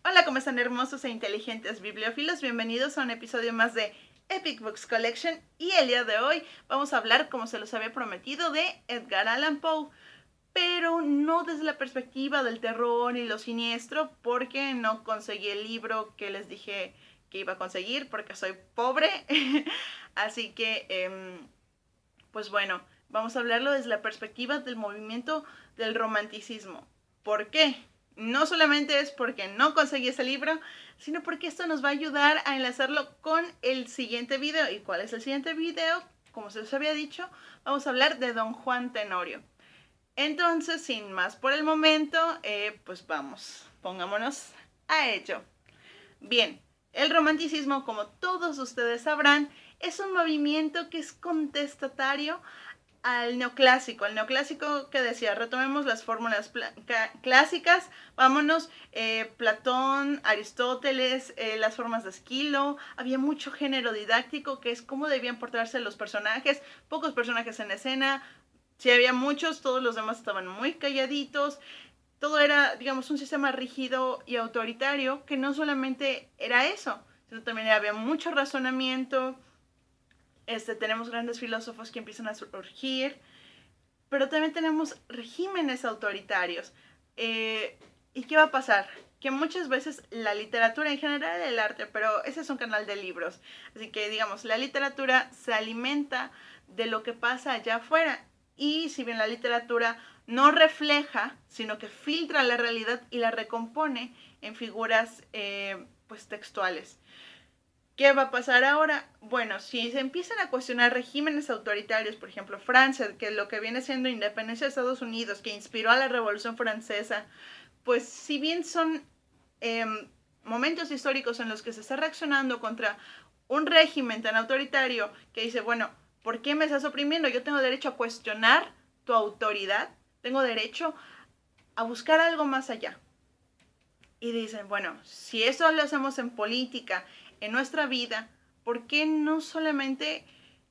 Hola, ¿cómo están hermosos e inteligentes bibliófilos? Bienvenidos a un episodio más de Epic Books Collection y el día de hoy vamos a hablar, como se los había prometido, de Edgar Allan Poe, pero no desde la perspectiva del terror y lo siniestro, porque no conseguí el libro que les dije que iba a conseguir, porque soy pobre. Así que, pues bueno, vamos a hablarlo desde la perspectiva del movimiento del romanticismo. ¿Por qué? No solamente es porque no conseguí ese libro, sino porque esto nos va a ayudar a enlazarlo con el siguiente video. ¿Y cuál es el siguiente video? Como se les había dicho, vamos a hablar de Don Juan Tenorio. Entonces, sin más por el momento, pues vamos, pongámonos a ello. Bien, el romanticismo, como todos ustedes sabrán, es un movimiento que es contestatario al neoclásico que decía, retomemos las fórmulas clásicas, vámonos, Platón, Aristóteles, las formas de Esquilo, había mucho género didáctico que es cómo debían portarse los personajes, pocos personajes en escena, si había muchos, todos los demás estaban muy calladitos, todo era, digamos, un sistema rígido y autoritario que no solamente era eso, sino también había mucho razonamiento. Tenemos grandes filósofos que empiezan a surgir, pero también tenemos regímenes autoritarios. ¿Y qué va a pasar? Que muchas veces la literatura, en general el arte, pero ese es un canal de libros, así que digamos, la literatura se alimenta de lo que pasa allá afuera, y si bien la literatura no refleja, sino que filtra la realidad y la recompone en figuras pues textuales. ¿Qué va a pasar ahora? Bueno, si se empiezan a cuestionar regímenes autoritarios, por ejemplo Francia, que lo que viene siendo independencia de Estados Unidos, que inspiró a la Revolución Francesa, pues si bien son eh, momentos históricos en los que se está reaccionando contra un régimen tan autoritario que dice, bueno, ¿por qué me estás oprimiendo? Yo tengo derecho a cuestionar tu autoridad, tengo derecho a buscar algo más allá. Y dicen, bueno, si eso lo hacemos en política, en nuestra vida, ¿por qué no solamente,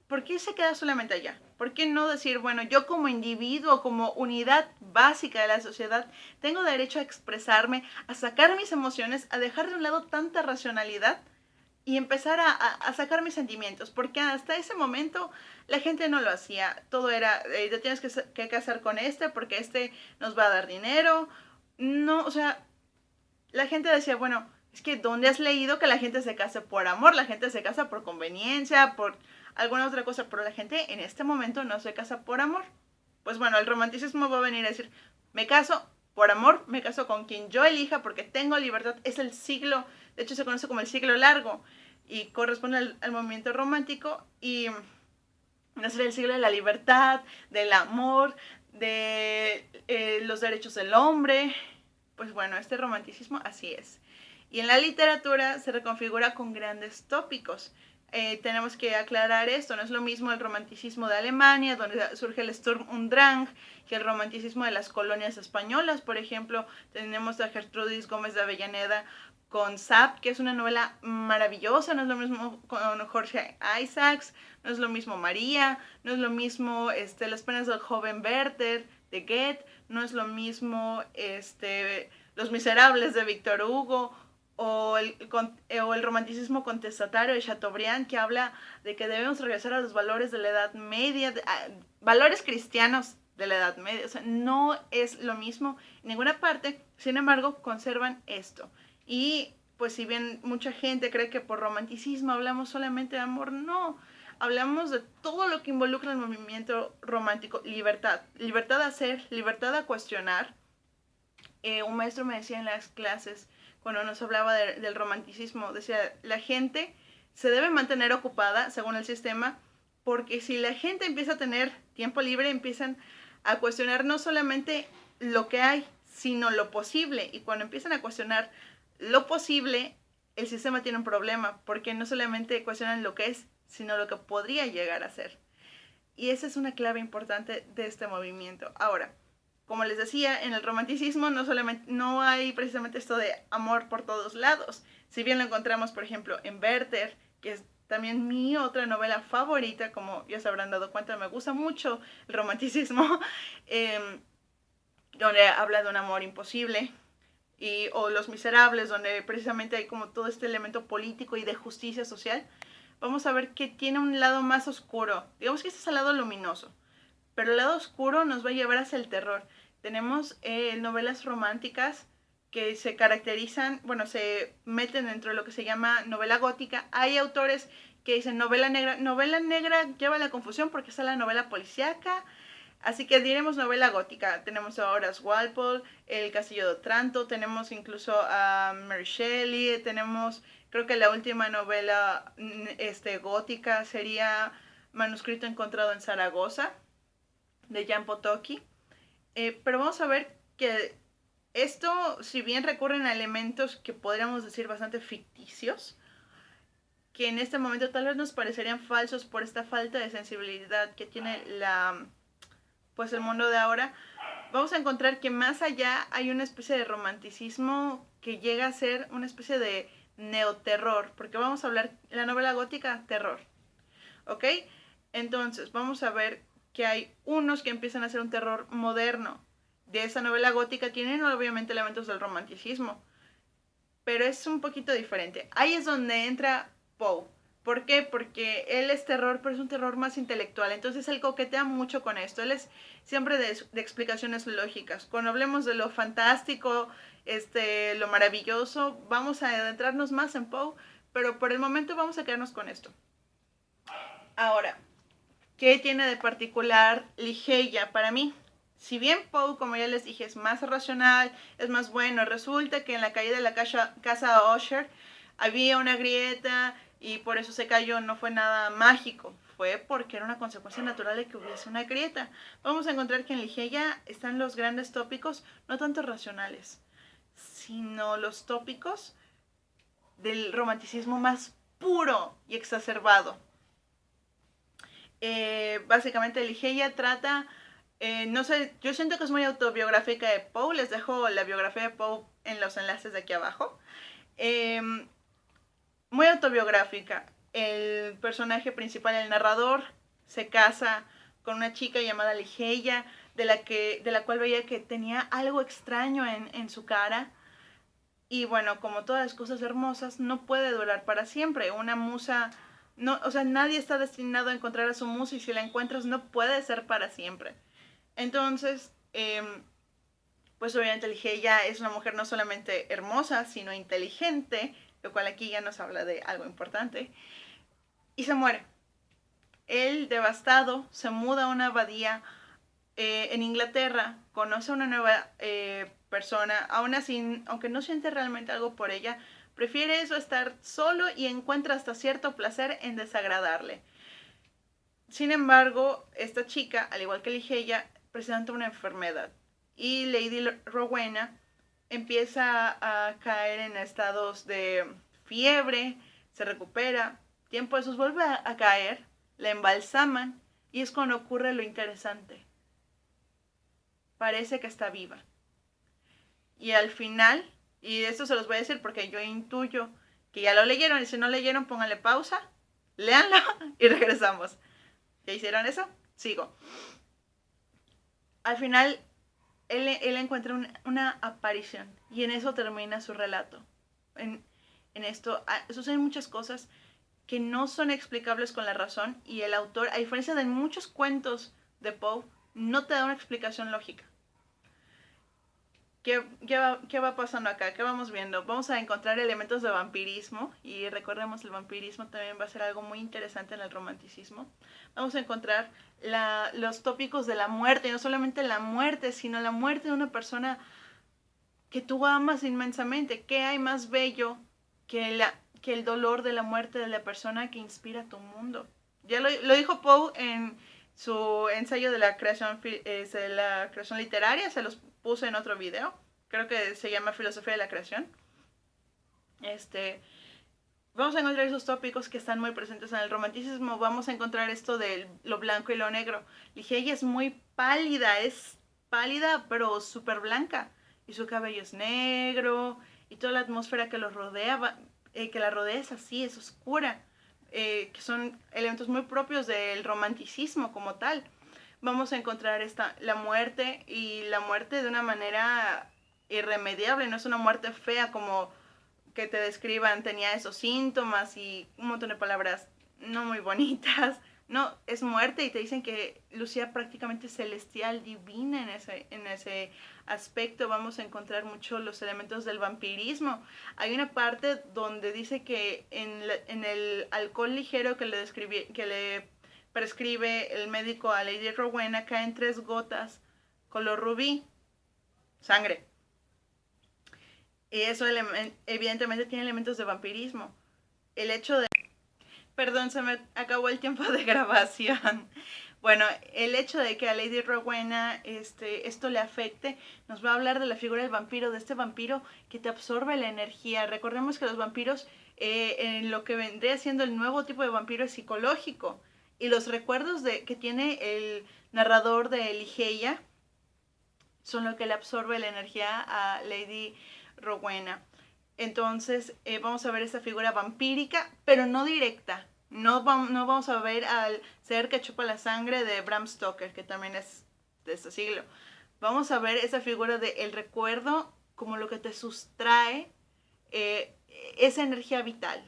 por qué se queda solamente allá? ¿Por qué no decir, bueno, yo como individuo, como unidad básica de la sociedad, tengo derecho a expresarme, a sacar mis emociones, a dejar de un lado tanta racionalidad y empezar a sacar mis sentimientos? Porque hasta ese momento la gente no lo hacía. Todo era, te tienes que casar con porque nos va a dar dinero. No, o sea, la gente decía, bueno, es que ¿dónde has leído que la gente se case por amor? La gente se casa por conveniencia, por alguna otra cosa, pero la gente en este momento no se casa por amor. Pues bueno, el romanticismo va a venir a decir, me caso por amor, me caso con quien yo elija porque tengo libertad. Es el siglo, de hecho se conoce como el siglo largo y corresponde al movimiento romántico, y no será el siglo de la libertad, del amor, de los derechos del hombre. Pues bueno, este romanticismo así es. Y en la literatura se reconfigura con grandes tópicos. Tenemos que aclarar esto, no es lo mismo el romanticismo de Alemania, donde surge el Sturm und Drang, que el romanticismo de las colonias españolas. Por ejemplo, tenemos a Gertrudis Gómez de Avellaneda con Zap, que es una novela maravillosa. No es lo mismo con Jorge Isaacs, no es lo mismo María, no es lo mismo Las penas del joven Werther de Goethe, no es lo mismo Los Miserables de Víctor Hugo, o el romanticismo contestatario de Chateaubriand, que habla de que debemos regresar a los valores de la Edad Media, valores cristianos de la Edad Media. O sea, no es lo mismo en ninguna parte, sin embargo, conservan esto. Y pues si bien mucha gente cree que por romanticismo hablamos solamente de amor, no. Hablamos de todo lo que involucra el movimiento romántico. Libertad, libertad a hacer, libertad a cuestionar. Un maestro me decía en las clases, cuando nos hablaba del romanticismo, decía, la gente se debe mantener ocupada según el sistema, porque si la gente empieza a tener tiempo libre, empiezan a cuestionar no solamente lo que hay, sino lo posible. Y cuando empiezan a cuestionar lo posible, el sistema tiene un problema, porque no solamente cuestionan lo que es, sino lo que podría llegar a ser. Y esa es una clave importante de este movimiento. Ahora, como les decía, en el romanticismo no hay precisamente esto de amor por todos lados. Si bien lo encontramos, por ejemplo, en Werther, que es también mi otra novela favorita, como ya se habrán dado cuenta, me gusta mucho el romanticismo, donde habla de un amor imposible. o Los Miserables, donde precisamente hay como todo este elemento político y de justicia social, vamos a ver que tiene un lado más oscuro. Digamos que este es el lado luminoso, pero el lado oscuro nos va a llevar hacia el terror. Tenemos novelas románticas que se caracterizan, bueno, se meten dentro de lo que se llama novela gótica. Hay autores que dicen novela negra. Novela negra lleva la confusión porque está la novela policíaca, así que diremos novela gótica. Tenemos a Horace Walpole, El Castillo de Otranto, tenemos incluso a Mary Shelley, tenemos, creo que la última novela gótica sería Manuscrito encontrado en Zaragoza, de Jan Potocki. Pero vamos a ver que esto, si bien recurren a elementos que podríamos decir bastante ficticios, que en este momento tal vez nos parecerían falsos por esta falta de sensibilidad que tiene pues el mundo de ahora, vamos a encontrar que más allá hay una especie de romanticismo que llega a ser una especie de neoterror, porque vamos a hablar, la novela gótica, terror, ¿ok? Entonces, vamos a ver que hay unos que empiezan a hacer un terror moderno. De esa novela gótica tienen obviamente elementos del romanticismo, pero es un poquito diferente. Ahí es donde entra Poe. ¿Por qué? Porque él es terror, pero es un terror más intelectual. Entonces él coquetea mucho con esto. Él es siempre de explicaciones lógicas. Cuando hablemos de lo fantástico, lo maravilloso, vamos a adentrarnos más en Poe, pero por el momento vamos a quedarnos con esto. Ahora, ¿qué tiene de particular Ligeia para mí? Si bien Poe, como ya les dije, es más racional, es más bueno, resulta que en la caída de la casa Usher había una grieta y por eso se cayó, no fue nada mágico, fue porque era una consecuencia natural de que hubiese una grieta. Vamos a encontrar que en Ligeia están los grandes tópicos, no tanto racionales, sino los tópicos del romanticismo más puro y exacerbado. Básicamente Ligeia trata, no sé, yo siento que es muy autobiográfica de Poe. Les dejo la biografía de Poe en los enlaces de aquí abajo. Muy autobiográfica. El personaje principal, el narrador, se casa con una chica llamada Ligeia, de la cual veía que tenía algo extraño en su cara. Y bueno, como todas las cosas hermosas, no puede durar para siempre. Una musa, no, o sea, nadie está destinado a encontrar a su musa, y si la encuentras no puede ser para siempre. Entonces, pues obviamente Ligeia es una mujer no solamente hermosa, sino inteligente, lo cual aquí ya nos habla de algo importante, y se muere. Él, devastado, se muda a una abadía en Inglaterra, conoce a una nueva persona, aún así, aunque no siente realmente algo por ella, prefiere eso, estar solo, y encuentra hasta cierto placer en desagradarle. Sin embargo, esta chica, al igual que Ligeia, presenta una enfermedad, y Lady Rowena empieza a caer en estados de fiebre, se recupera, tiempo después vuelve a caer, la embalsaman, y es cuando ocurre lo interesante. Parece que está viva. Y al final, y esto se los voy a decir porque yo intuyo que ya lo leyeron, y si no leyeron, pónganle pausa, léanlo y regresamos. ¿Ya hicieron eso? Sigo. Al final, él encuentra una aparición, y en eso termina su relato. En esto suceden muchas cosas que no son explicables con la razón, y el autor, a diferencia de muchos cuentos de Poe, no te da una explicación lógica. ¿Qué va pasando acá? ¿Qué vamos viendo? Vamos a encontrar elementos de vampirismo, y recordemos, el vampirismo también va a ser algo muy interesante en el romanticismo. Vamos a encontrar los tópicos de la muerte, y no solamente la muerte, sino la muerte de una persona que tú amas inmensamente. ¿Qué hay más bello que el dolor de la muerte de la persona que inspira tu mundo? Ya lo dijo Poe en su ensayo de la creación literaria, se los puse en otro video, creo que se llama Filosofía de la Creación. Vamos a encontrar esos tópicos que están muy presentes en el romanticismo. Vamos a encontrar esto de lo blanco y lo negro. Ligeia es muy pálida, es pálida pero súper blanca, y su cabello es negro, y toda la atmósfera que la rodea es así, es oscura, que son elementos muy propios del romanticismo como tal. Vamos a encontrar la muerte, y la muerte de una manera irremediable, no es una muerte fea como que te describan, tenía esos síntomas y un montón de palabras no muy bonitas. No, es muerte y te dicen que lucía prácticamente celestial, divina en ese aspecto. Vamos a encontrar mucho los elementos del vampirismo. Hay una parte donde dice que en el alcohol ligero que le prescribe el médico a Lady Rowena caen 3 gotas color rubí, sangre. Y eso evidentemente tiene elementos de vampirismo. El hecho de... Perdón, se me acabó el tiempo de grabación. Bueno, el hecho de que a Lady Rowena esto le afecte, nos va a hablar de la figura del vampiro, de este vampiro que te absorbe la energía. Recordemos que los vampiros, en lo que vendría siendo el nuevo tipo de vampiro es psicológico. Y los recuerdos que tiene el narrador de Ligeia son lo que le absorbe la energía a Lady Rowena. Entonces vamos a ver esta figura vampírica, pero no directa. No vamos a ver al ser que chupa la sangre de Bram Stoker, que también es de este siglo. Vamos a ver esa figura del recuerdo como lo que te sustrae esa energía vital,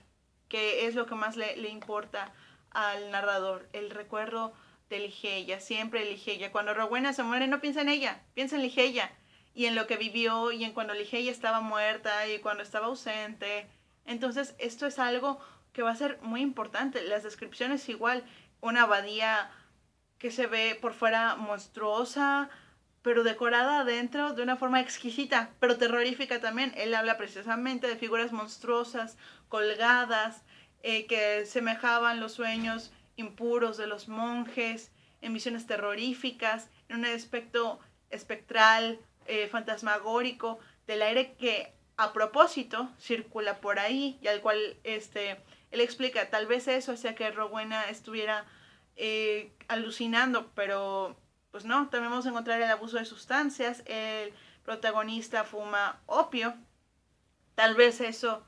que es lo que más le importa al narrador, el recuerdo de Ligeia, siempre Ligeia. Cuando Rowena se muere no piensa en ella, piensa en Ligeia y en lo que vivió y en cuando Ligeia estaba muerta y cuando estaba ausente. Entonces esto es algo que va a ser muy importante. Las descripciones igual, una abadía que se ve por fuera monstruosa, pero decorada adentro de una forma exquisita, pero terrorífica también. Él habla precisamente de figuras monstruosas, colgadas, que semejaban los sueños impuros de los monjes, en visiones terroríficas, en un aspecto espectral, fantasmagórico, del aire que a propósito circula por ahí y al cual él explica, tal vez eso hacía que Rowena estuviera alucinando, pero pues no, también vamos a encontrar el abuso de sustancias, el protagonista fuma opio, tal vez eso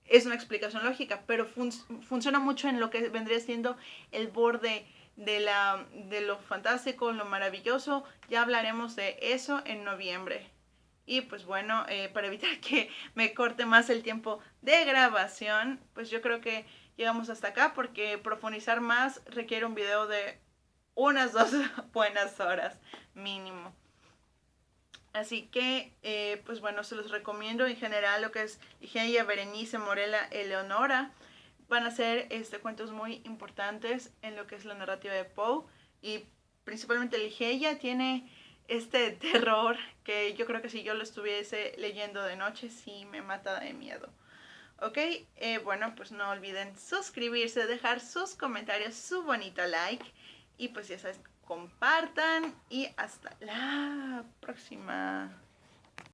es una explicación lógica, pero funciona mucho en lo que vendría siendo el borde de lo fantástico, lo maravilloso. Ya hablaremos de eso en noviembre. Y pues bueno, para evitar que me corte más el tiempo de grabación, pues yo creo que llegamos hasta acá porque profundizar más requiere un video de unas 2 buenas horas mínimo. Así que, pues bueno, se los recomiendo en general lo que es Ligeia, Berenice, Morella, Eleonora. Van a ser cuentos muy importantes en lo que es la narrativa de Poe. Y principalmente Ligeia tiene este terror que yo creo que si yo lo estuviese leyendo de noche, sí me mata de miedo. Ok, bueno, pues no olviden suscribirse, dejar sus comentarios, su bonito like. Y pues ya sabes, compartan y hasta la próxima.